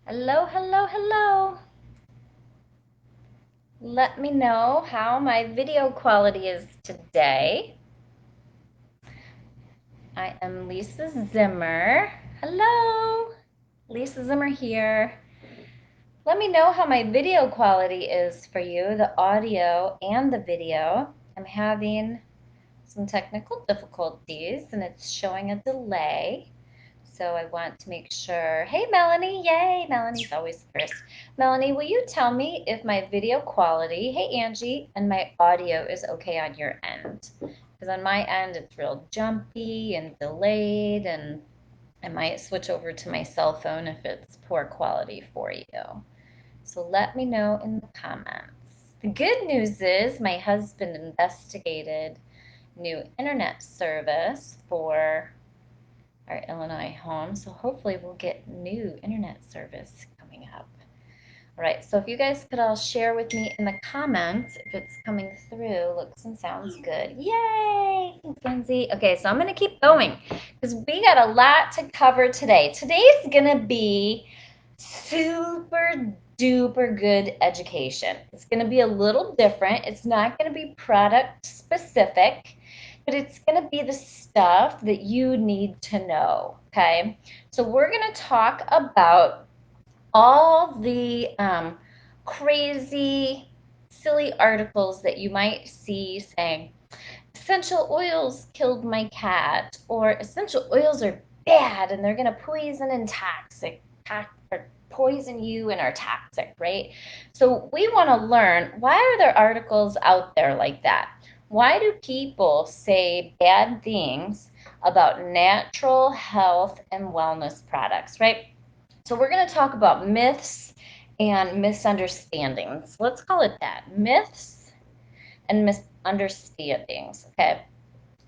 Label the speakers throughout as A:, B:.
A: Hello, hello, hello. Let me know how my video quality is today. I am Lisa Zimmer. Hello, Lisa Zimmer here. Let me know how my video quality is for you, the audio and the video. I'm having some technical difficulties and it's showing a delay. So I want to make sure. Hey, Melanie. Yay. Melanie's always first. Melanie, will you tell me if my video quality, hey, Angie, and my audio is okay on your end? Because on my end, it's real jumpy and delayed, and I might switch over to my cell phone if it's poor quality for you. So let me know in the comments. The good news is my husband investigated new internet service for our Illinois home. So hopefully we'll get new internet service coming up. All right, so if you guys could all share with me in the comments if it's coming through, looks and sounds good. Yay! Thanks, Lindsay. Okay, so I'm going to keep going because we got a lot to cover today. Today's going to be super duper good education. It's going to be a little different. It's not going to be product specific, but it's going to be the stuff that you need to know. Okay, so we're going to talk about all the crazy, silly articles that you might see saying, essential oils killed my cat, or essential oils are bad and they're going to poison and or poison you and are toxic, right? So we want to learn, why are there articles out there like that? Why do people say bad things about natural health and wellness products, right? So we're going to talk about myths and misunderstandings. Let's call it that. Myths and misunderstandings. Okay.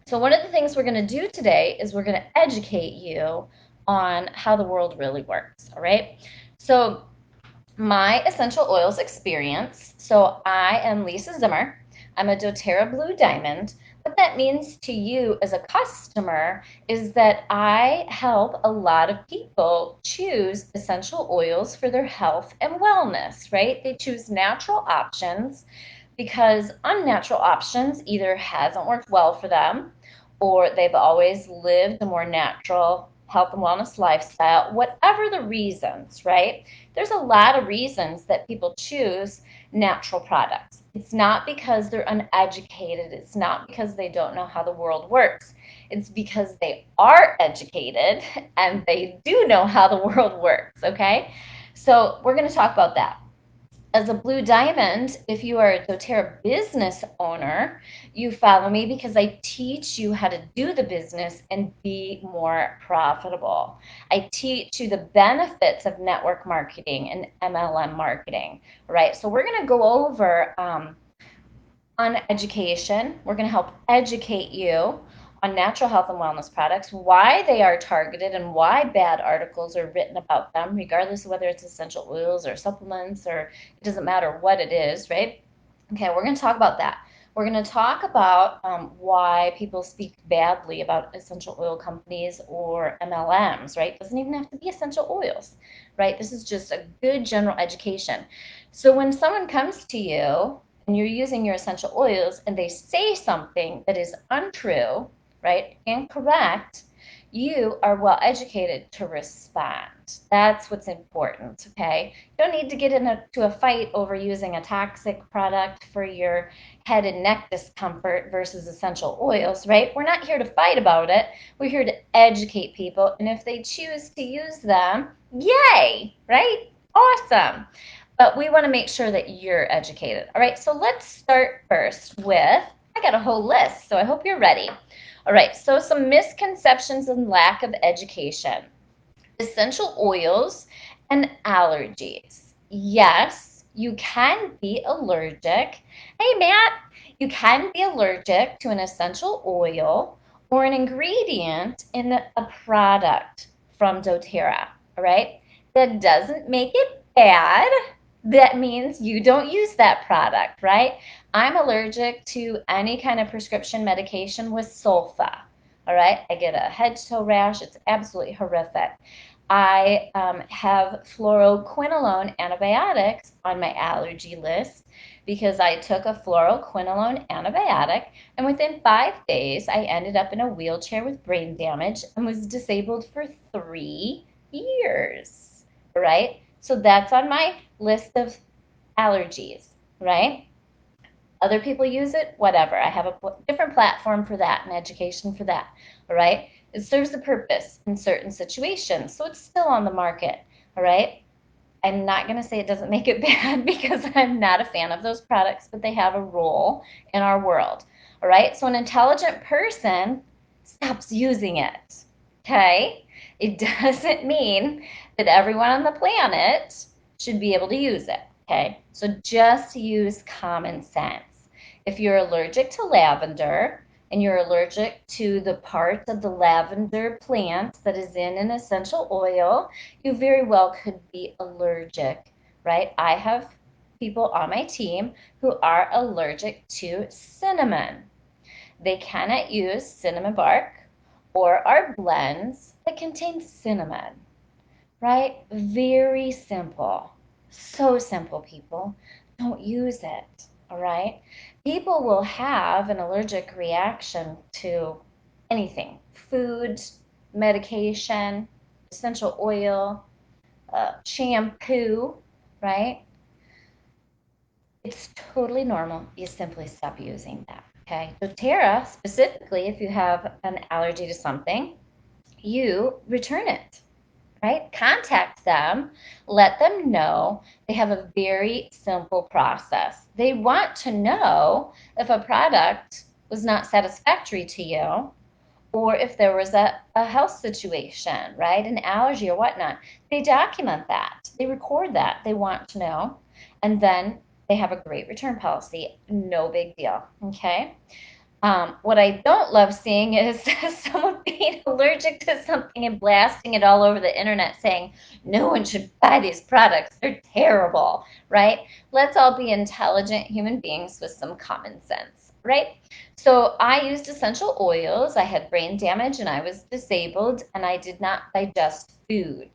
A: So one of the things we're going to do today is we're going to educate you on how the world really works. All right. So my essential oils experience. So I am Lisa Zimmer. I'm a doTERRA Blue Diamond. What that means to you as a customer is that I help a lot of people choose essential oils for their health and wellness, right? They choose natural options because unnatural options either hasn't worked well for them or they've always lived a more natural health and wellness lifestyle, whatever the reasons, right? There's a lot of reasons that people choose natural products. It's not because they're uneducated. It's not because they don't know how the world works. It's because they are educated and they do know how the world works, okay? So we're going to talk about that. As a Blue Diamond, if you are a doTERRA business owner, you follow me because I teach you how to do the business and be more profitable. I teach you the benefits of network marketing and MLM marketing, right? So we're going to go over on education. We're going to help educate you on natural health and wellness products, why they are targeted and why bad articles are written about them, regardless of whether it's essential oils or supplements, or it doesn't matter what it is, right? Okay, we're going to talk about that. We're going to talk about why people speak badly about essential oil companies or MLMs, right? It doesn't even have to be essential oils, right? This is just a good general education. So when someone comes to you and you're using your essential oils and they say something that is untrue, right, incorrect, you are well educated to respond. That's what's important, okay? You don't need to get into a fight over using a toxic product for your head and neck discomfort versus essential oils, right? We're not here to fight about it. We're here to educate people. And if they choose to use them, yay, right? Awesome. But we want to make sure that you're educated. All right, so let's start first with, I got a whole list, so I hope you're ready. All right, so some misconceptions and lack of education. Essential oils and allergies. Yes, you can be allergic. Hey, Matt, you can be allergic to an essential oil or an ingredient in a product from doTERRA, all right? That doesn't make it bad. That means you don't use that product, right? I'm allergic to any kind of prescription medication with sulfa, all right? I get a head to toe rash. It's absolutely horrific. I have fluoroquinolone antibiotics on my allergy list because I took a fluoroquinolone antibiotic, and within 5 days, I ended up in a wheelchair with brain damage and was disabled for 3 years, right? So that's on my list of allergies, right? Other people use it, whatever. I have a different platform for that and education for that, all right? It serves a purpose in certain situations, so it's still on the market, all right? I'm not going to say it doesn't make it bad because I'm not a fan of those products, but they have a role in our world, all right? So an intelligent person stops using it, okay? It doesn't mean that everyone on the planet should be able to use it, okay? So just use common sense. If you're allergic to lavender and you're allergic to the part of the lavender plant that is in an essential oil, you very well could be allergic, right? I have people on my team who are allergic to cinnamon. They cannot use cinnamon bark or our blends that contain cinnamon, right? Very simple. So simple, people. Don't use it, all right? People will have an allergic reaction to anything: food, medication, essential oil, shampoo, right? It's totally normal. You simply stop using that, okay? doTERRA, specifically, if you have an allergy to something, you return it, right? Contact them, let them know. They have a very simple process. They want to know if a product was not satisfactory to you or if there was a health situation, right? An allergy or whatnot. They document that, they record that. They want to know. And then they have a great return policy. No big deal, okay? What I don't love seeing is someone being allergic to something and blasting it all over the internet saying, no one should buy these products. They're terrible, right? Let's all be intelligent human beings with some common sense, right? So I used essential oils. I had brain damage and I was disabled and I did not digest food,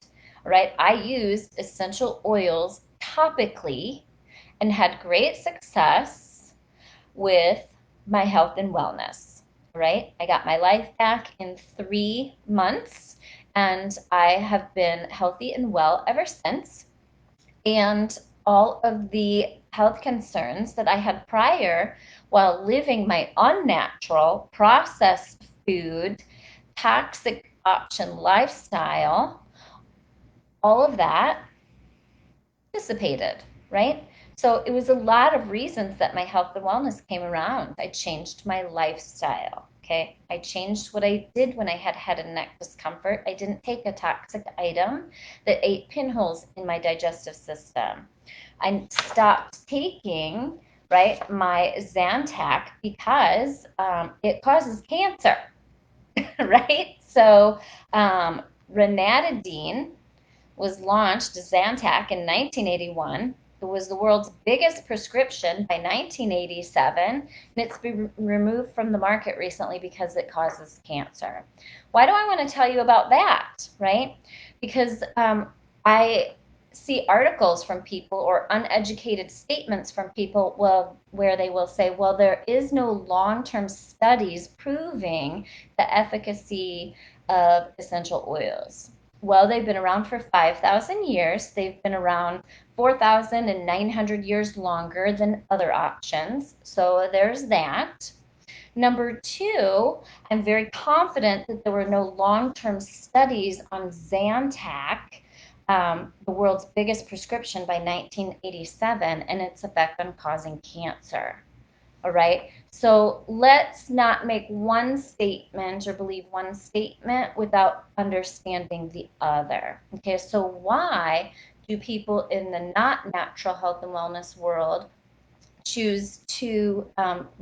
A: right? I used essential oils topically and had great success with my health and wellness, right? I got my life back in 3 months and I have been healthy and well ever since. And all of the health concerns that I had prior while living my unnatural, processed food, toxic option lifestyle, all of that dissipated, right? So it was a lot of reasons that my health and wellness came around. I changed my lifestyle. Okay. I changed what I did when I had head and neck discomfort. I didn't take a toxic item that ate pinholes in my digestive system. I stopped taking, right, my Zantac because it causes cancer, right? So ranitidine was launched, Zantac, in 1981. It was the world's biggest prescription by 1987, and it's been removed from the market recently because it causes cancer. Why do I want to tell you about that, right? Because I see articles from people or uneducated statements from people, well, where they will say, well, there is no long-term studies proving the efficacy of essential oils. Well, they've been around for 5,000 years. They've been around 4,900 years longer than other options. So there's that. Number two, I'm very confident that there were no long-term studies on Zantac, the world's biggest prescription by 1987, and its effect on causing cancer. All right. So let's not make one statement or believe one statement without understanding the other. Okay. So why do people in the not natural health and wellness world choose to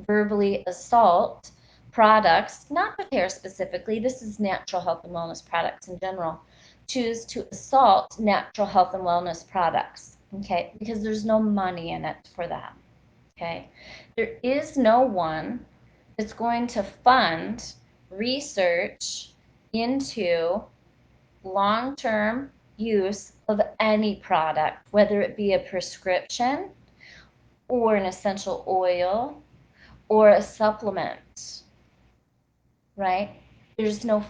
A: verbally assault products, not doTERRA specifically, this is natural health and wellness products in general, choose to assault natural health and wellness products? Okay. Because there's no money in it for them. Okay. There is no one that's going to fund research into long-term use of any product, whether it be a prescription or an essential oil or a supplement, right? There's no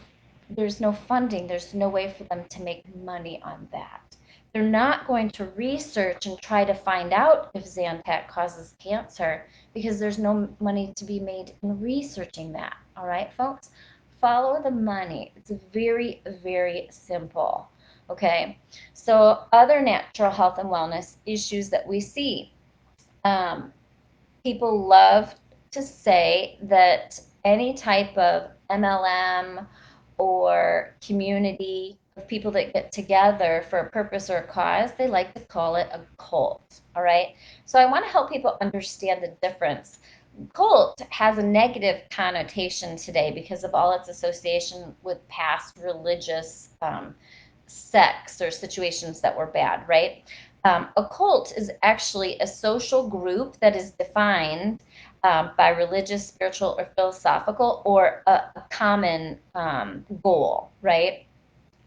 A: there's no funding, there's no way for them to make money on that. They're not going to research and try to find out if Zantac causes cancer because there's no money to be made in researching that. All right, folks? Follow the money. It's very, very simple. Okay, so other natural health and wellness issues that we see. Um, People love to say that any type of MLM or community of people that get together for a purpose or a cause, they like to call it a cult. All right. So I want to help people understand the difference. Cult has a negative connotation today because of all its association with past religious sects or situations that were bad, right? A cult is actually a social group that is defined by religious, spiritual, or philosophical, or a common goal, right?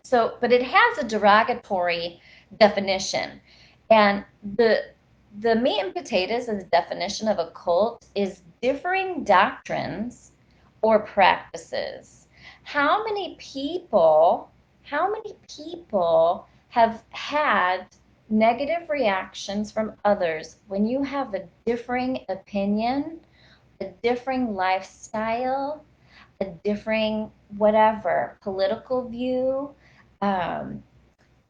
A: So, but it has a derogatory definition, and the meat and potatoes of the definition of a cult is differing doctrines or practices. How many people, how many people have had negative reactions from others when you have a differing opinion, a differing lifestyle, a differing whatever political view? Um,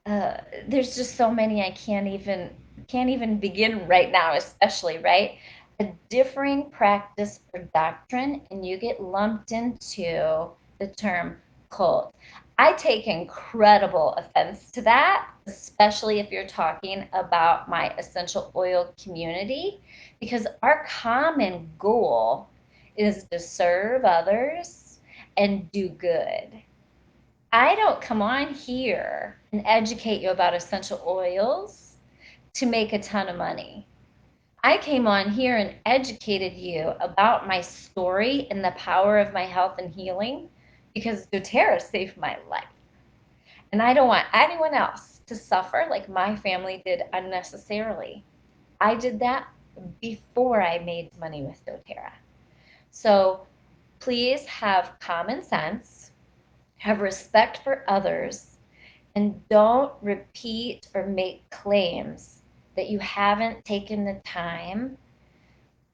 A: there's just so many I can't even begin right now, especially, right? A differing practice or doctrine, and you get lumped into the term cult. I take incredible offense to that, especially if you're talking about my essential oil community, because our common goal is to serve others and do good. I don't come on here and educate you about essential oils to make a ton of money. I came on here and educated you about my story and the power of my health and healing because doTERRA saved my life. And I don't want anyone else to suffer like my family did unnecessarily. I did that before I made money with doTERRA. So please have common sense, have respect for others, and don't repeat or make claims that you haven't taken the time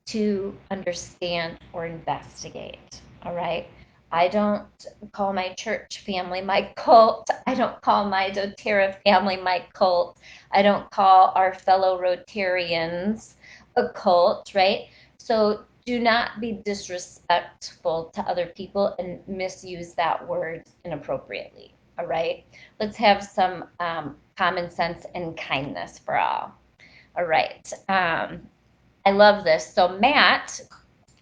A: to understand or investigate. All right. I don't call my church family my cult. I don't call my doTERRA family my cult. I don't call our fellow Rotarians a cult, right? So do not be disrespectful to other people and misuse that word inappropriately. All right. Let's have some common sense and kindness for all. All right. I love this. So Matt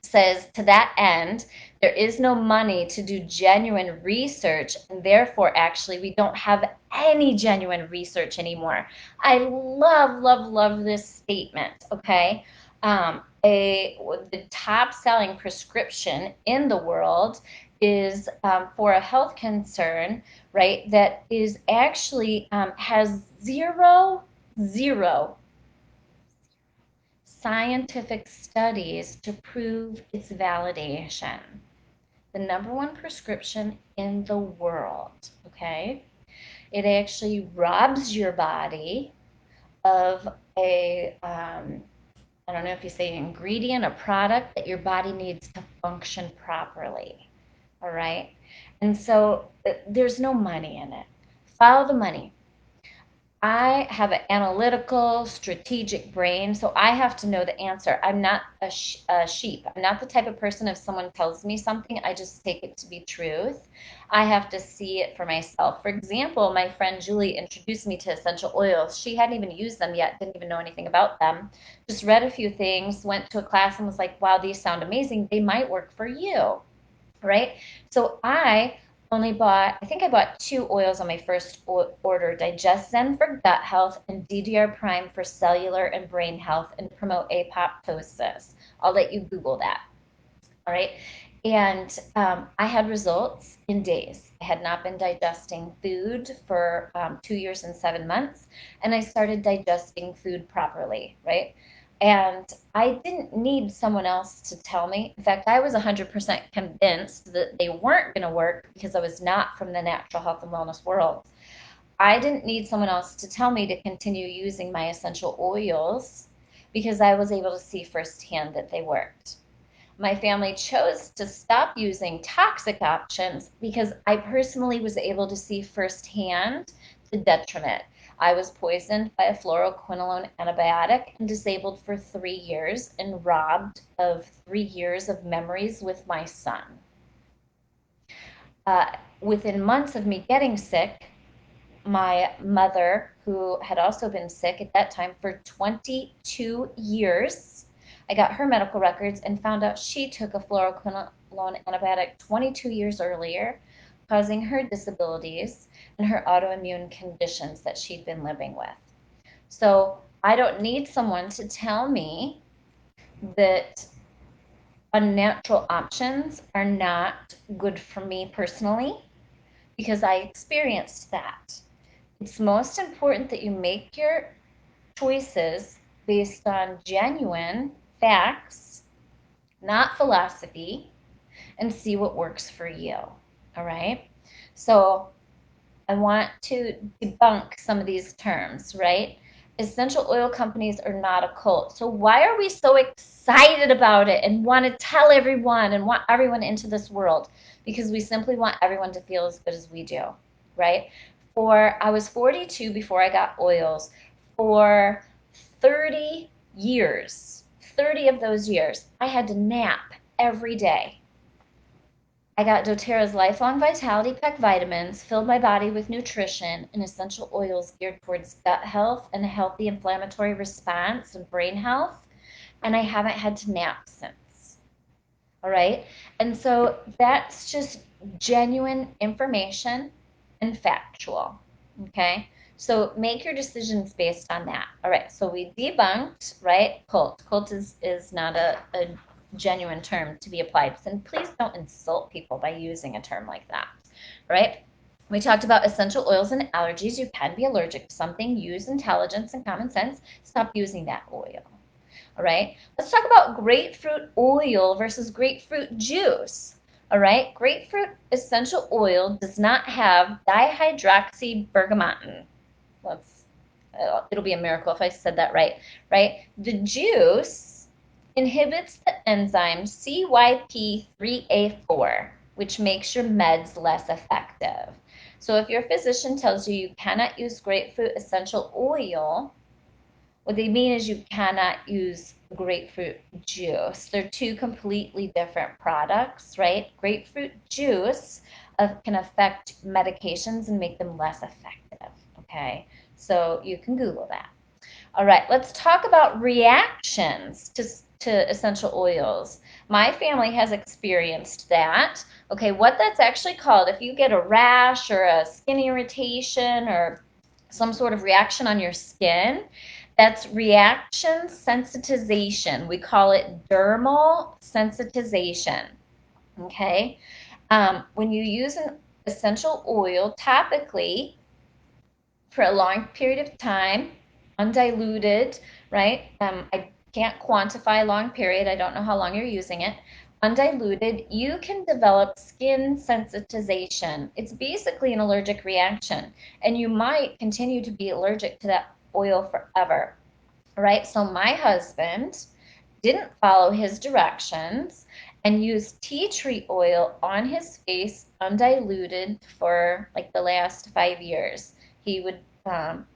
A: says, to that end, there is no money to do genuine research, and therefore, actually, we don't have any genuine research anymore. I love, love, love this statement. Okay, the top selling prescription in the world is for a health concern, right? That is actually has zero scientific studies to prove its validation. The number one prescription in the world, okay? It actually robs your body of I don't know if you say ingredient, a product that your body needs to function properly, all right? And so there's no money in it. Follow the money. I have an analytical, strategic brain, so I have to know the answer. I'm not a sheep. I'm not the type of person if someone tells me something, I just take it to be truth. I have to see it for myself. For example, my friend Julie introduced me to essential oils. She hadn't even used them yet, didn't even know anything about them. Just read a few things, went to a class and was like, wow, these sound amazing. They might work for you, right? So I think I bought two oils on my first order: Digest Zen for gut health and DDR Prime for cellular and brain health and promote apoptosis. I'll let you Google that. All right. And I had results in days. I had not been digesting food for 2 years and 7 months, and I started digesting food properly, right? And I didn't need someone else to tell me. In fact, I was 100% convinced that they weren't going to work because I was not from the natural health and wellness world. I didn't need someone else to tell me to continue using my essential oils because I was able to see firsthand that they worked. My family chose to stop using toxic options because I personally was able to see firsthand the detriment. I was poisoned by a fluoroquinolone antibiotic and disabled for 3 years and robbed of 3 years of memories with my son. Within months of me getting sick, my mother, who had also been sick at that time for 22 years, I got her medical records and found out she took a fluoroquinolone antibiotic 22 years earlier, causing her disabilities and her autoimmune conditions that she'd been living with. So I don't need someone to tell me that unnatural options are not good for me personally because I experienced that. It's most important that you make your choices based on genuine facts, not philosophy, and see what works for you. All right? So I want to debunk some of these terms, right? Essential oil companies are not a cult. So why are we so excited about it and want to tell everyone and want everyone into this world? Because we simply want everyone to feel as good as we do, right? I was 42 before I got oils. For 30 years, 30 of those years, I had to nap every day. I got doTERRA's Lifelong Vitality Pack vitamins, filled my body with nutrition and essential oils geared towards gut health and a healthy inflammatory response and brain health, and I haven't had to nap since. All right? And so that's just genuine information and factual. Okay? So make your decisions based on that. All right. So we debunked, right? Cult. Cult is not a genuine term to be applied. And please don't insult people by using a term like that. Right? We talked about essential oils and allergies. You can be allergic to something. Use intelligence and common sense. Stop using that oil. All right. Let's talk about grapefruit oil versus grapefruit juice. All right. Grapefruit essential oil does not have dihydroxybergamotin. Let's, it'll be a miracle if I said that right. Right. The juice inhibits the enzyme CYP3A4, which makes your meds less effective. So if your physician tells you you cannot use grapefruit essential oil, what they mean is you cannot use grapefruit juice. They're two completely different products, right? Grapefruit juice can affect medications and make them less effective, okay? So you can Google that. All right, let's talk about reactions to essential oils. My family has experienced that. Okay, what that's actually called, if you get a rash or a skin irritation or some sort of reaction on your skin, that's reaction sensitization. We call it dermal sensitization. Okay, when you use an essential oil topically for a long period of time, undiluted, right? I can't quantify long period. I don't know how long you're using it. Undiluted, you can develop skin sensitization. It's basically an allergic reaction, and you might continue to be allergic to that oil forever, right? So my husband didn't follow his directions and used tea tree oil on his face undiluted for like the last 5 years. He would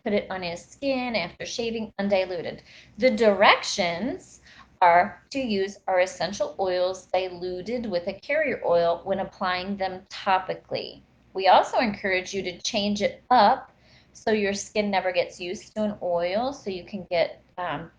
A: put it on his skin after shaving undiluted. The directions are to use our essential oils diluted with a carrier oil when applying them topically. We also encourage you to change it up so your skin never gets used to an oil so you can get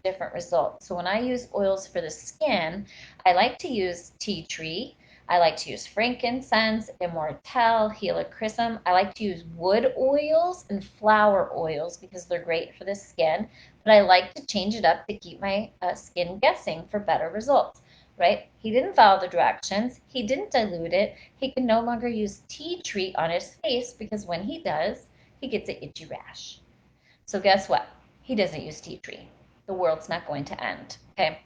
A: different results. So when I use oils for the skin, I like to use tea tree. I like to use frankincense, immortelle, helichrysum. I like to use wood oils and flower oils because they're great for the skin. But I like to change it up to keep my skin guessing for better results. right? He didn't follow the directions. He didn't dilute it. He can no longer use tea tree on his face because when he does, he gets an itchy rash. So guess what? He doesn't use tea tree. The world's not going to end. Okay.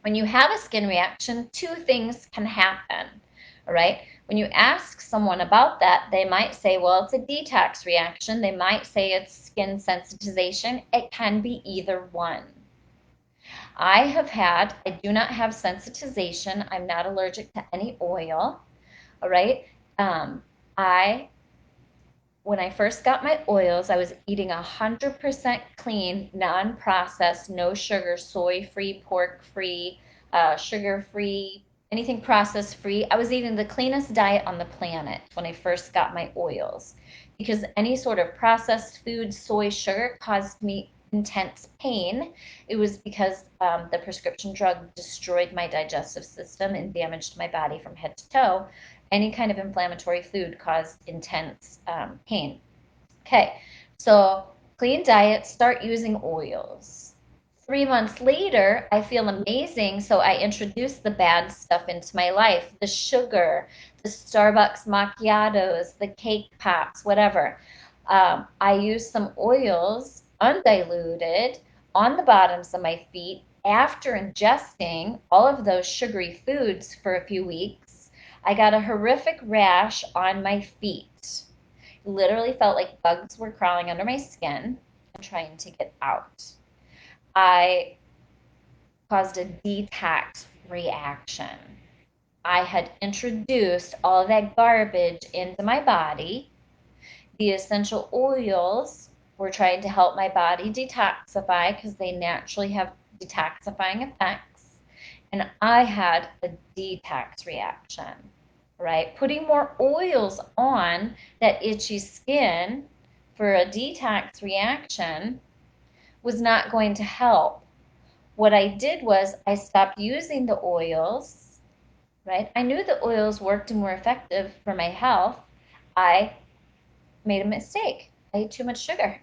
A: When you have a skin reaction, two things can happen. All right. When you ask someone about that, they might say, well, it's a detox reaction. They might say it's skin sensitization. It can be either one. I do not have sensitization. I'm not allergic to any oil. All right. Um, I when I first got my oils, I was eating 100% clean, non processed, no sugar, soy free, pork free, sugar free, anything processed free. I was eating the cleanest diet on the planet when I first got my oils because any sort of processed food, soy, sugar caused me intense pain. It was because the prescription drug destroyed my digestive system and damaged my body from head to toe. Any kind of inflammatory food caused intense pain. Okay, so clean diet, start using oils. 3 months later, I feel amazing, so I introduce the bad stuff into my life, the sugar, the Starbucks macchiatos, the cake pops, whatever. I use some oils, undiluted, on the bottoms of my feet after ingesting all of those sugary foods for a few weeks. I got a horrific rash on my feet. Literally felt like bugs were crawling under my skin and trying to get out. I caused a detox reaction. I had introduced all that garbage into my body. The essential oils were trying to help my body detoxify because they naturally have detoxifying effects. And I had a detox reaction, right? Putting more oils on that itchy skin for a detox reaction was not going to help. What I did was I stopped using the oils, right? I knew the oils worked and were effective for my health. I made a mistake. I ate too much sugar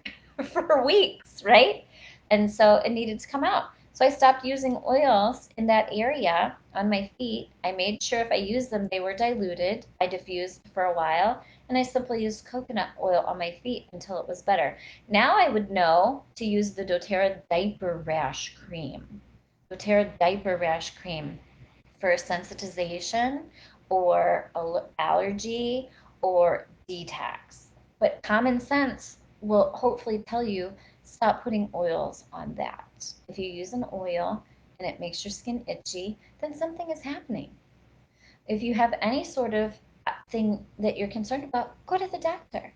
A: for weeks, right? And so it needed to come out. So I stopped using oils in that area on my feet. I made sure if I used them, they were diluted. I diffused for a while, and I simply used coconut oil on my feet until it was better. Now I would know to use the doTERRA diaper rash cream. doTERRA diaper rash cream for sensitization or allergy or detox. But common sense will hopefully tell you stop putting oils on that. If you use an oil and it makes your skin itchy, then something is happening. If you have any sort of thing that you're concerned about, go to the doctor.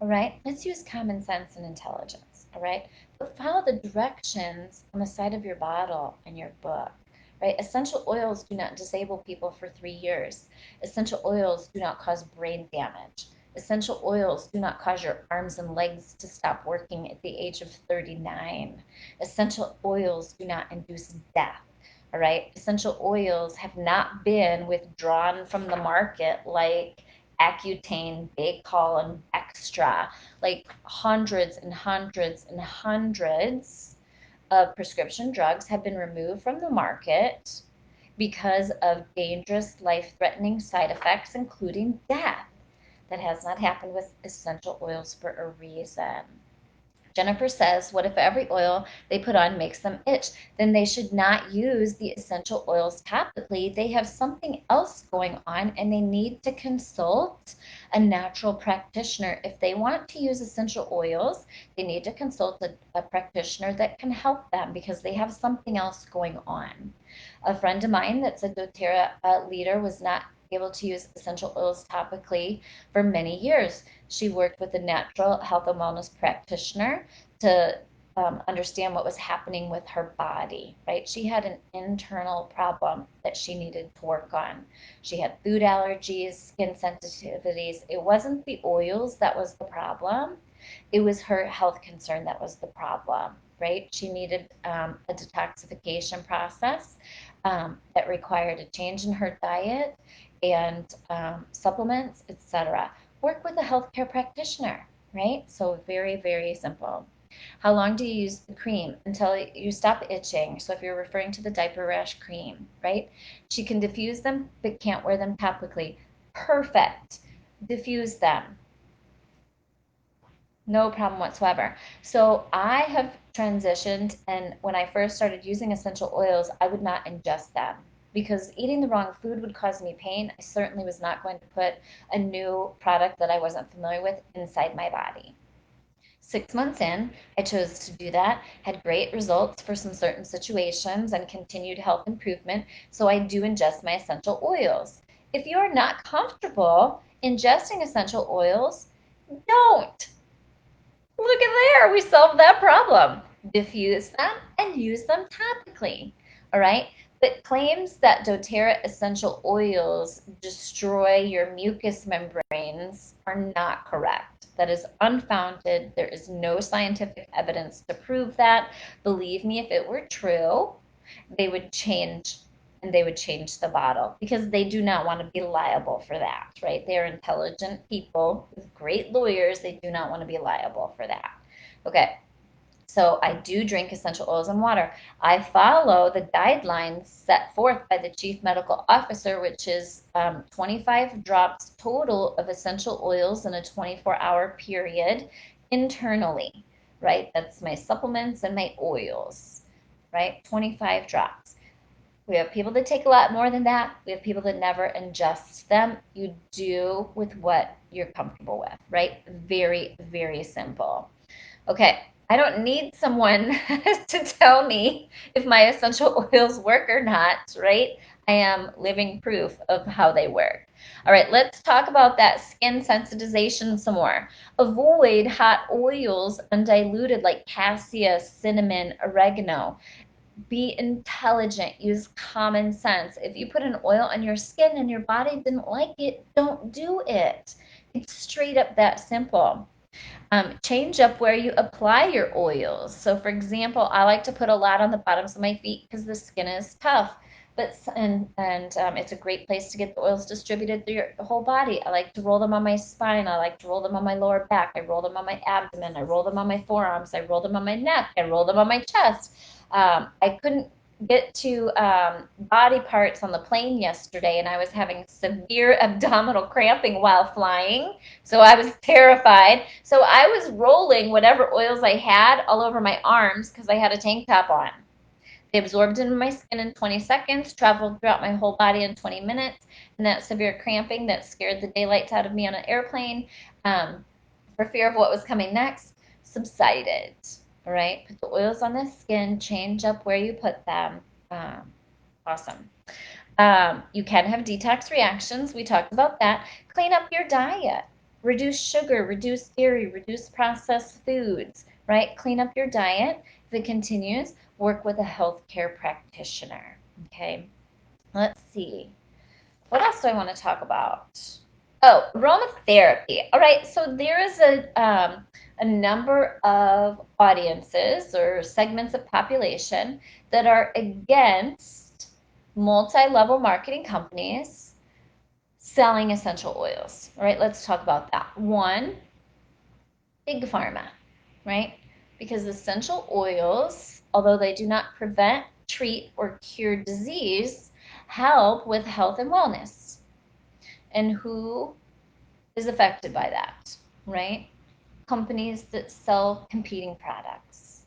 A: All right, let's use common sense and intelligence. All right, but follow the directions on the side of your bottle and your book. Right, essential oils do not disable people for 3 years. Essential oils do not cause brain damage. Essential oils do not cause your arms and legs to stop working at the age of 39. Essential oils do not induce death. All right, essential oils have not been withdrawn from the market like Accutane, Baycol, and Extra, like hundreds and hundreds and hundreds of prescription drugs have been removed from the market because of dangerous, life threatening side effects, including death. That has not happened with essential oils for a reason. Jennifer says, what if every oil they put on makes them itch? Then they should not use the essential oils topically. They have something else going on and they need to consult a natural practitioner. If they want to use essential oils, they need to consult a practitioner that can help them because they have something else going on. A friend of mine that's a doTERRA leader was not able to use essential oils topically for many years. She worked with a natural health and wellness practitioner to understand what was happening with her body, right? She had an internal problem that she needed to work on. She had food allergies, skin sensitivities. It wasn't the oils that was the problem, it was her health concern that was the problem, right? She needed a detoxification process that required a change in her diet and supplements, etc. Work with a healthcare practitioner, right? So very, very simple. How long do you use the cream? Until you stop itching. So if you're referring to the diaper rash cream, right? She can diffuse them, but can't wear them topically. Perfect. Diffuse them. No problem whatsoever. So I have transitioned, and when I first started using essential oils, I would not ingest them because eating the wrong food would cause me pain. I certainly was not going to put a new product that I wasn't familiar with inside my body. 6 months in, I chose to do that, had great results for some certain situations and continued health improvement. So I do ingest my essential oils. If you're not comfortable ingesting essential oils, don't. Look at there, we solved that problem. Diffuse them and use them topically. All right. But claims that doTERRA essential oils destroy your mucous membranes are not correct. That is unfounded. There is no scientific evidence to prove that. Believe me, if it were true, they would change and they would change the bottle because they do not want to be liable for that, right? They are intelligent people with great lawyers. They do not want to be liable for that. Okay, so I do drink essential oils and water. I follow the guidelines set forth by the chief medical officer, which is 25 drops total of essential oils in a 24-hour period internally, right? That's my supplements and my oils, right? 25 drops. We have people that take a lot more than that. We have people that never ingest them. You do with what you're comfortable with, right? Very, very simple. Okay, I don't need someone to tell me if my essential oils work or not, right? I am living proof of how they work. All right, let's talk about that skin sensitization some more. Avoid hot oils undiluted like cassia, cinnamon, oregano. Be intelligent, use common sense. If you put an oil on your skin and your body didn't like it, don't do it. It's straight up that simple. Change up where you apply your oils. So, for example, I like to put a lot on the bottoms of my feet because the skin is tough. But it's a great place to get the oils distributed through your whole body. I like to roll them on my spine. I like to roll them on my lower back. I roll them on my abdomen. I roll them on my forearms. I roll them on my neck. I roll them on my chest. I couldn't get to body parts on the plane yesterday, and I was having severe abdominal cramping while flying. So I was terrified. So I was rolling whatever oils I had all over my arms because I had a tank top on. They absorbed into my skin in 20 seconds, traveled throughout my whole body in 20 minutes, and that severe cramping that scared the daylights out of me on an airplane for fear of what was coming next subsided. All right, put the oils on the skin, change up where you put them. Awesome. You can have detox reactions. We talked about that. Clean up your diet. Reduce sugar, reduce dairy, reduce processed foods, right? Clean up your diet. If it continues, work with a healthcare practitioner. Okay, let's see. What else do I want to talk about? Oh, aromatherapy. All right, so there is a number of audiences or segments of population that are against multi-level marketing companies selling essential oils. All right, let's talk about that. One, big pharma, right? Because essential oils, although they do not prevent, treat, or cure disease, help with health and wellness. And who is affected by that, right? Companies that sell competing products.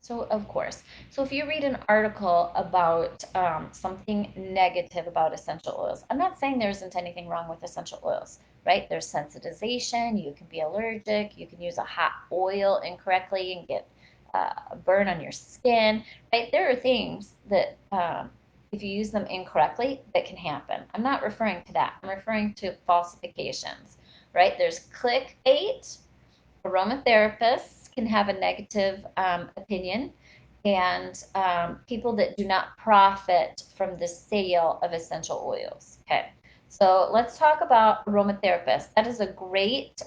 A: So, of course. So, if you read an article about something negative about essential oils, I'm not saying there isn't anything wrong with essential oils, right? There's sensitization, you can be allergic, you can use a hot oil incorrectly and get a burn on your skin, right? There are things that, if you use them incorrectly, that can happen. I'm not referring to that, I'm referring to falsifications, right? There's clickbait. Aromatherapists can have a negative opinion, and people that do not profit from the sale of essential oils. Okay, so let's talk about aromatherapists. That is a great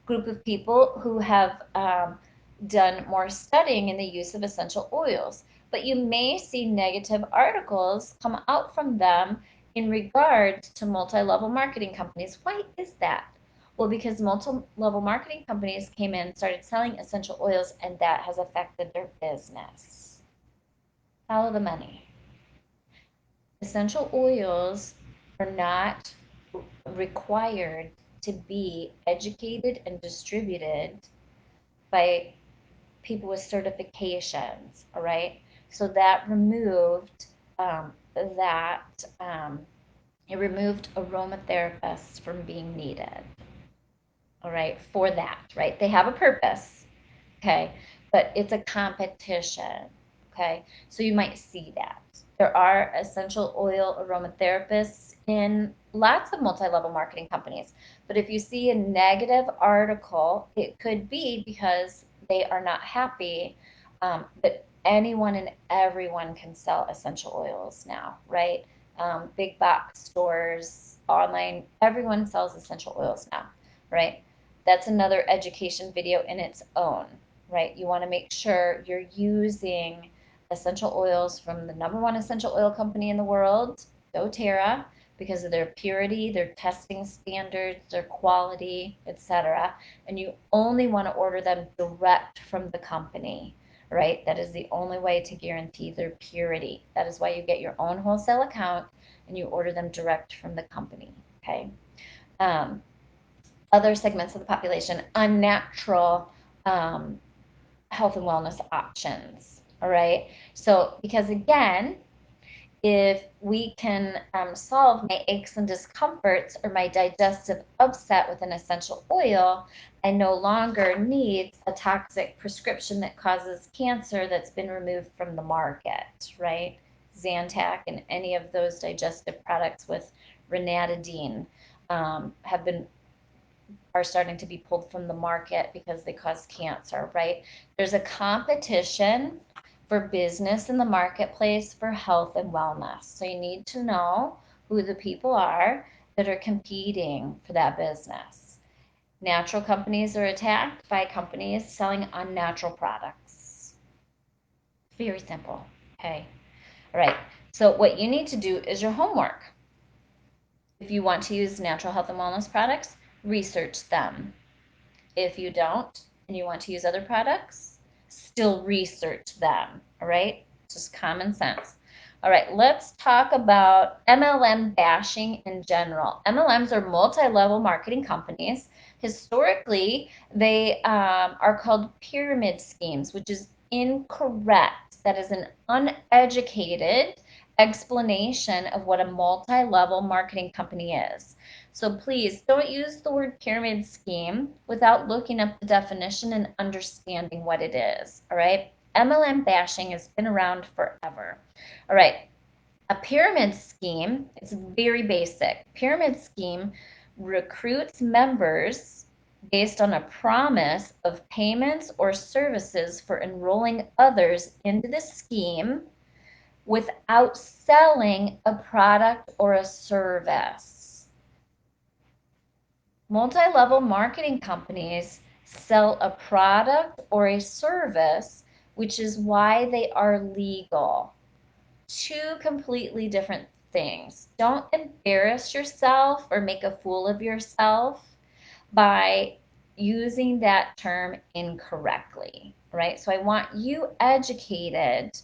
A: group of people who have done more studying in the use of essential oils. But you may see negative articles come out from them in regard to multi level marketing companies. Why is that? Well, because multi-level marketing companies came in, started selling essential oils, and that has affected their business. Follow the money. Essential oils are not required to be educated and distributed by people with certifications, all right? So that removed that it removed aromatherapists from being needed, all right, for that, right? They have a purpose, okay, but it's a competition, okay? So you might see that. There are essential oil aromatherapists in lots of multi-level marketing companies, but if you see a negative article, it could be because they are not happy that anyone and everyone can sell essential oils now, right? Big box stores, online, everyone sells essential oils now, right? That's another education video in its own, right? You want to make sure you're using essential oils from the number one essential oil company in the world, doTERRA, because of their purity, their testing standards, their quality, etc. And you only want to order them direct from the company, right? That is the only way to guarantee their purity. That is why you get your own wholesale account and you order them direct from the company, okay? Other segments of the population, unnatural health and wellness options. All right. So, because again, if we can solve my aches and discomforts or my digestive upset with an essential oil, I no longer need a toxic prescription that causes cancer that's been removed from the market, right? Zantac and any of those digestive products with ranitidine have been are starting to be pulled from the market because they cause cancer, right? There's a competition for business in the marketplace for health and wellness. So you need to know who the people are that are competing for that business. Natural companies are attacked by companies selling unnatural products. Very simple. Okay. All right. So what you need to do is your homework. If you want to use natural health and wellness products, research them. If you don't and you want to use other products, still research them. All right? Just common sense. All right, let's talk about MLM bashing in general. MLMs are multi level marketing companies. Historically, they are called pyramid schemes, which is incorrect. That is an uneducated explanation of what a multi level marketing company is. So please don't use the word pyramid scheme without looking up the definition and understanding what it is. All right. MLM bashing has been around forever. All right. A pyramid scheme, it's very basic. Pyramid scheme recruits members based on a promise of payments or services for enrolling others into the scheme without selling a product or a service. Multi-level marketing companies sell a product or a service, which is why they are legal. Two completely different things. Don't embarrass yourself or make a fool of yourself by using that term incorrectly, right? So I want you educated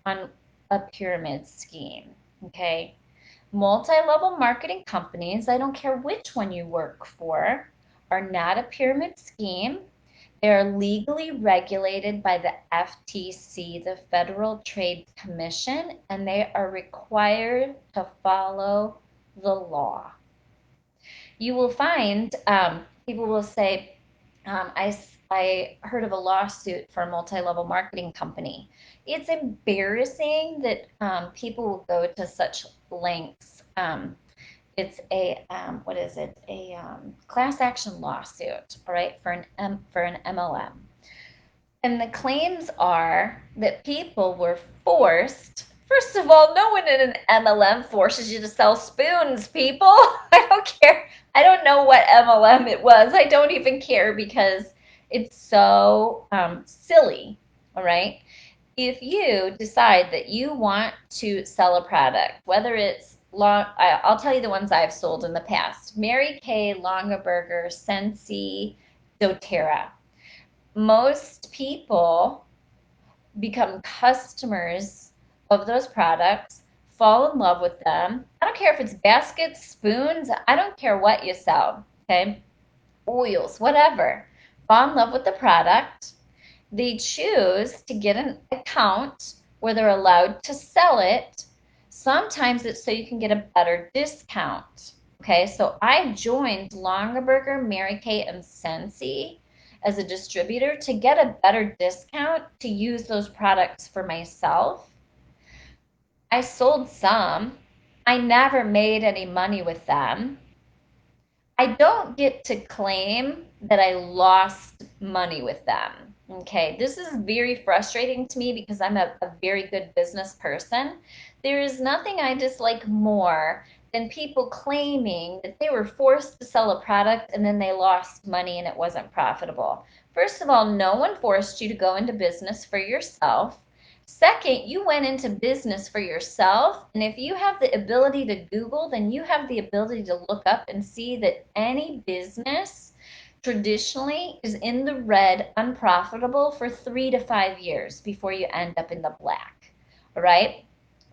A: on a pyramid scheme, okay? Multi-level marketing companies, I don't care which one you work for, are not a pyramid scheme. They're legally regulated by the FTC, the Federal Trade Commission, and they are required to follow the law. You will find people will say, I heard of a lawsuit for a multi-level marketing company. It's embarrassing that people will go to such lengths. It's a what is it? A class action lawsuit, all right, for an MLM. And the claims are that people were forced. First of all, no one in an MLM forces you to sell spoons, people. I don't care. I don't know what MLM it was. I don't even care because it's so silly. All right. If you decide that you want to sell a product, whether it's I'll tell you the ones I've sold in the past: Mary Kay, Longaberger, Sensi, doTERRA. Most people become customers of those products, fall in love with them. I don't care if it's baskets, spoons, I don't care what you sell, okay? Oils, whatever. Fall in love with the product. They choose to get an account where they're allowed to sell it. Sometimes it's so you can get a better discount. Okay, so I joined Longaberger, Mary Kay, and Scentsy as a distributor to get a better discount to use those products for myself. I sold some. I never made any money with them. I don't get to claim that I lost money with them. Okay, this is very frustrating to me because I'm a very good business person. There is nothing I dislike more than people claiming that they were forced to sell a product and then they lost money and it wasn't profitable. First of all, no one forced you to go into business for yourself. Second, you went into business for yourself. And if you have the ability to Google, then you have the ability to look up and see that any business traditionally is in the red, unprofitable for 3 to 5 years before you end up in the black. All right.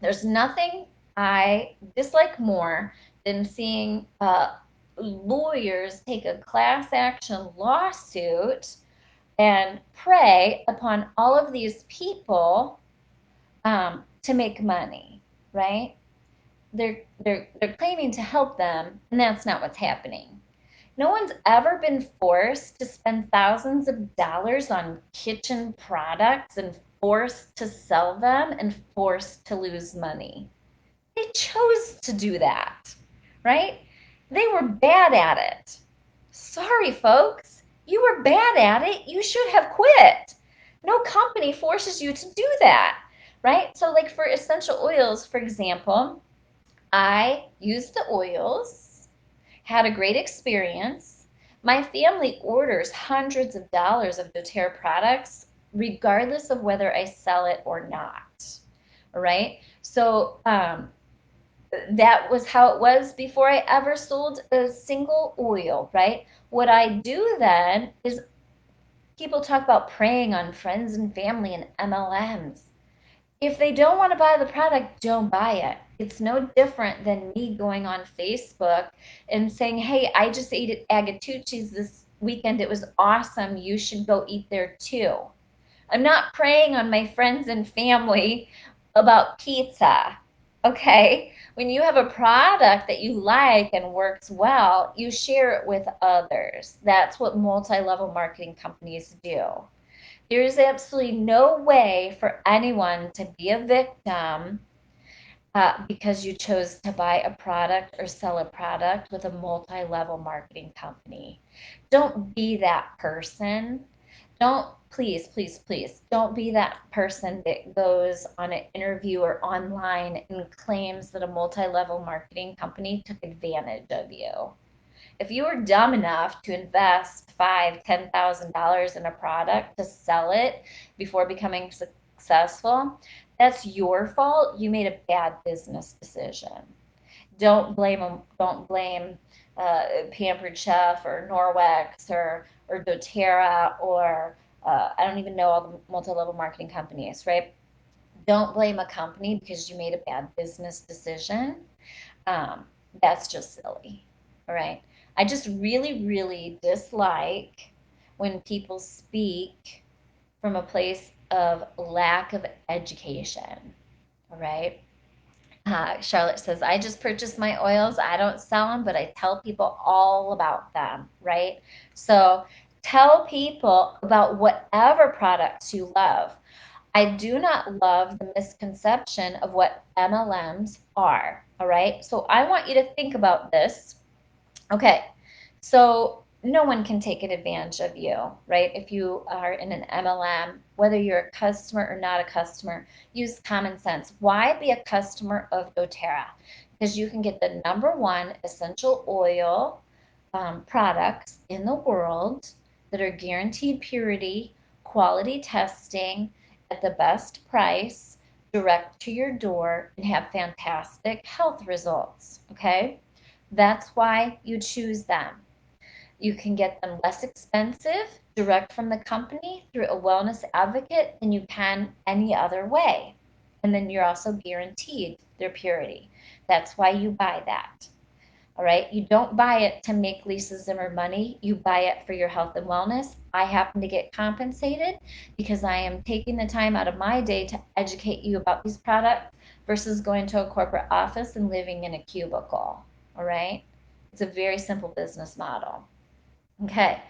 A: There's nothing I dislike more than seeing lawyers take a class action lawsuit and prey upon all of these people to make money, right? They're claiming to help them, and that's not what's happening. No one's ever been forced to spend thousands of dollars on kitchen products and forced to sell them and forced to lose money. They chose to do that, right? They were bad at it. Sorry, folks. You were bad at it. You should have quit. No company forces you to do that, right? So, like for essential oils, for example, I used the oils, had a great experience. My family orders hundreds of dollars of doTERRA products, regardless of whether I sell it or not. All right. So, that was how it was before I ever sold a single oil, right? What I do then is people talk about preying on friends and family and MLMs. If they don't want to buy the product, don't buy it. It's no different than me going on Facebook and saying, hey, I just ate at Agatucci's this weekend. It was awesome. You should go eat there too. I'm not preying on my friends and family about pizza. Okay? When you have a product that you like and works well, you share it with others. That's what multi level marketing companies do. There is absolutely no way for anyone to be a victim because you chose to buy a product or sell a product with a multi level marketing company. Don't be that person. Don't, please, please, please, don't be that person that goes on an interview or online and claims that a multi level marketing company took advantage of you. If you were dumb enough to invest $5,000, $10,000 in a product to sell it before becoming successful, that's your fault. You made a bad business decision. Don't blame them. Don't blame Pampered Chef or Norwex or DoTerra or I don't even know all the multi-level marketing companies, right? Don't blame a company because you made a bad business decision. Um, that's just silly. All right. I just really, really dislike when people speak from a place of lack of education. All right. Charlotte says, I just purchased my oils. I don't sell them, but I tell people all about them, right? So tell people about whatever products you love. I do not love the misconception of what MLMs are, all right? So I want you to think about this. Okay, so no one can take advantage of you, right? If you are in an MLM, whether you're a customer or not a customer, use common sense. Why be a customer of doTERRA? Because you can get the number one essential oil products in the world that are guaranteed purity, quality testing at the best price, direct to your door and have fantastic health results. Okay, that's why you choose them. You can get them less expensive direct from the company through a wellness advocate than you can any other way. And then you're also guaranteed their purity. That's why you buy that. All right. You don't buy it to make Lisa Zimmer money. You buy it for your health and wellness. I happen to get compensated because I am taking the time out of my day to educate you about these products versus going to a corporate office and living in a cubicle. All right. It's a very simple business model. Okay.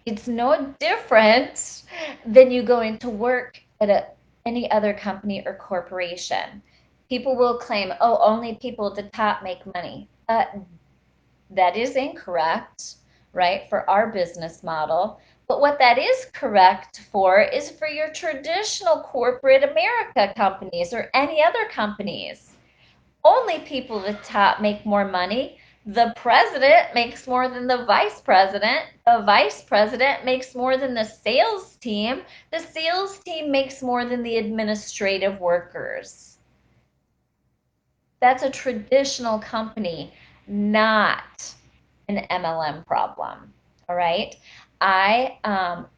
A: It's no different than you going to work at any other company or corporation. People will claim, oh, only people at the top make money. That is incorrect, right, for our business model. But what that is correct for is for your traditional corporate America companies or any other companies. Only people at the top make more money. The president makes more than the vice president. The vice president makes more than the sales team. The sales team makes more than the administrative workers. That's a traditional company, not an MLM problem. All right. I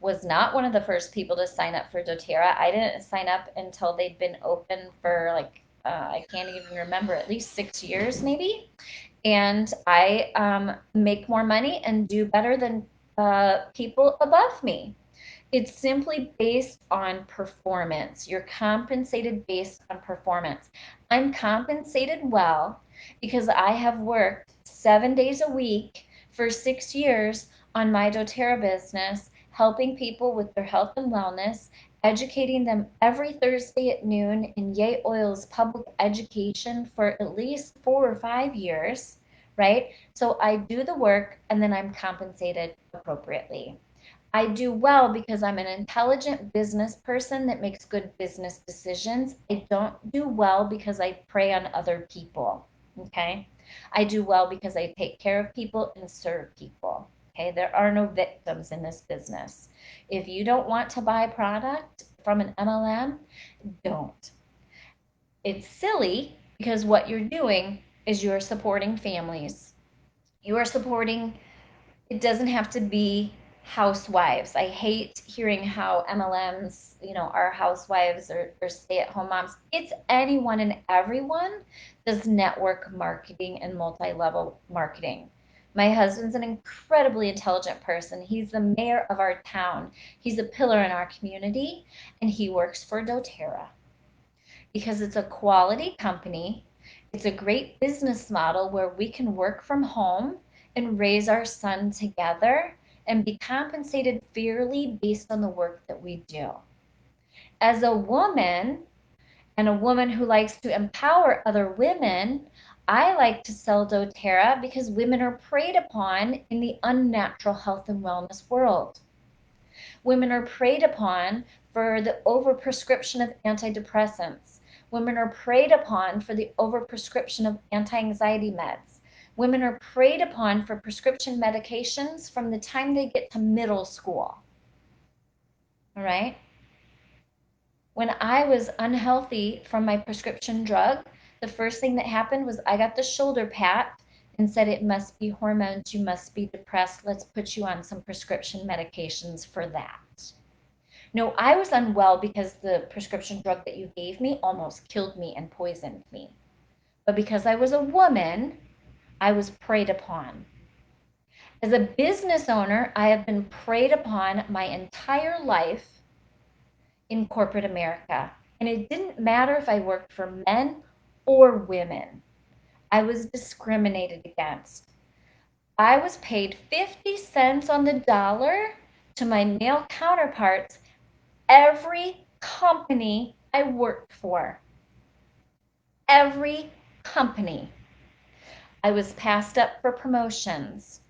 A: was not one of the first people to sign up for doTERRA. I didn't sign up until they'd been open for like, I can't even remember, at least 6 years maybe. And I make more money and do better than people above me. It's simply based on performance. You're compensated based on performance. I'm compensated well because I have worked 7 days a week for 6 years on my doTERRA business, helping people with their health and wellness, educating them every Thursday at noon in Yay Oil's public education for at least 4 or 5 years, right? So I do the work and then I'm compensated appropriately. I do well because I'm an intelligent business person that makes good business decisions. I don't do well because I prey on other people. Okay. I do well because I take care of people and serve people. Okay. There are no victims in this business. If you don't want to buy product from an MLM, don't. It's silly because what you're doing is you're supporting families. You are supporting, it doesn't have to be housewives. I hate hearing how MLMs, are housewives or stay-at-home moms. It's anyone and everyone does network marketing and multi-level marketing. My husband's an incredibly intelligent person. He's the mayor of our town. He's a pillar in our community, and he works for doTERRA because it's a quality company. It's a great business model where we can work from home and raise our son together and be compensated fairly based on the work that we do. As a woman, and a woman who likes to empower other women, I like to sell doTERRA because women are preyed upon in the unnatural health and wellness world. Women are preyed upon for the overprescription of antidepressants. Women are preyed upon for the overprescription of anti-anxiety meds. Women are preyed upon for prescription medications from the time they get to middle school. All right? When I was unhealthy from my prescription drug, the first thing that happened was I got the shoulder pat and said, it must be hormones, you must be depressed, let's put you on some prescription medications for that. No, I was unwell because the prescription drug that you gave me almost killed me and poisoned me. But because I was a woman, I was preyed upon. As a business owner, I have been preyed upon my entire life in corporate America. And it didn't matter if I worked for men or women. I was discriminated against. I was paid 50 cents on the dollar to my male counterparts every company I worked for. Every company. I was passed up for promotions.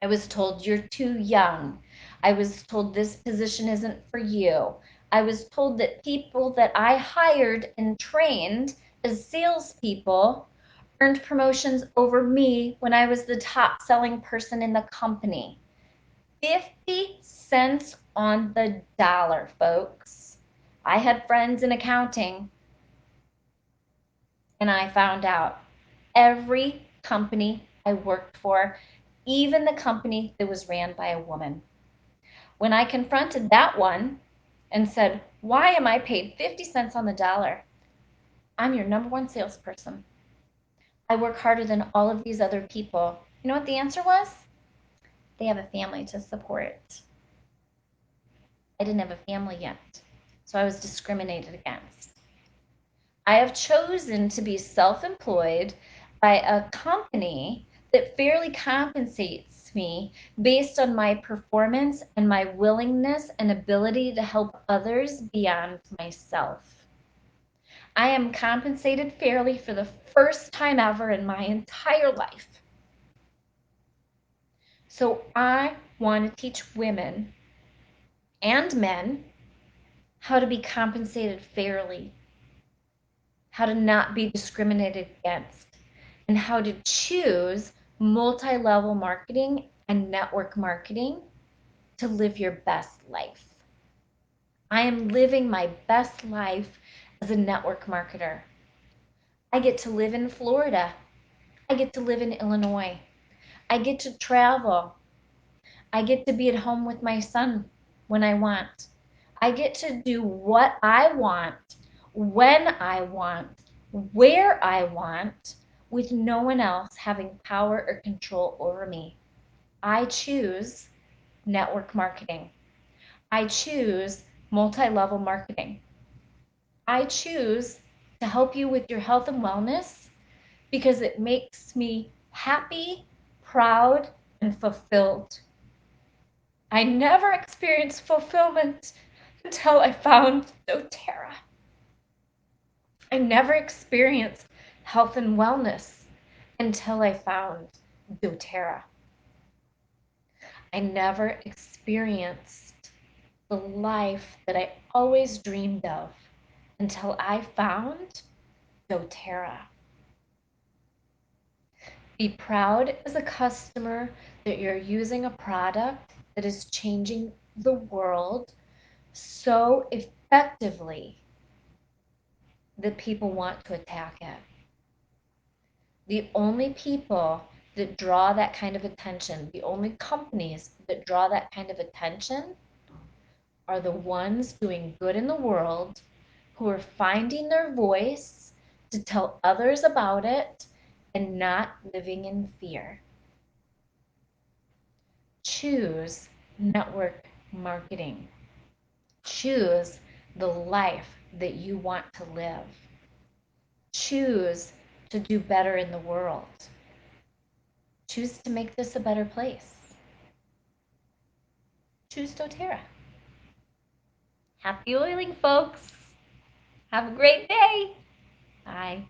A: I was told you're too young. I was told this position isn't for you. I was told that people that I hired and trained as salespeople earned promotions over me when I was the top selling person in the company. 50 cents on the dollar, folks. I had friends in accounting. And I found out every company I worked for, even the company that was ran by a woman, when I confronted that one and said, "Why am I paid 50 cents on the dollar? I'm your number one salesperson. I work harder than all of these other people." You know what the answer was? They have a family to support. I didn't have a family yet, so I was discriminated against. I have chosen to be self employed by a company that fairly compensates me based on my performance and my willingness and ability to help others beyond myself. I am compensated fairly for the first time ever in my entire life. So I want to teach women and men how to be compensated fairly, how to not be discriminated against, and how to choose multi-level marketing and network marketing to live your best life. I am living my best life as a network marketer. I get to live in Florida. I get to live in Illinois. I get to travel. I get to be at home with my son when I want. I get to do what I want, when I want, where I want, with no one else having power or control over me. I choose network marketing. I choose multi level marketing. I choose to help you with your health and wellness because it makes me happy, proud, and fulfilled. I never experienced fulfillment until I found doTERRA. I never experienced health and wellness until I found doTERRA. I never experienced the life that I always dreamed of until I found doTERRA. Be proud as a customer that you're using a product that is changing the world so effectively that people want to attack it. The only people that draw that kind of attention, the only companies that draw that kind of attention are the ones doing good in the world who are finding their voice to tell others about it and not living in fear. Choose network marketing. Choose the life that you want to live. Choose to do better in the world. Choose to make this a better place. Choose doTERRA. Happy oiling, folks. Have a great day. Bye.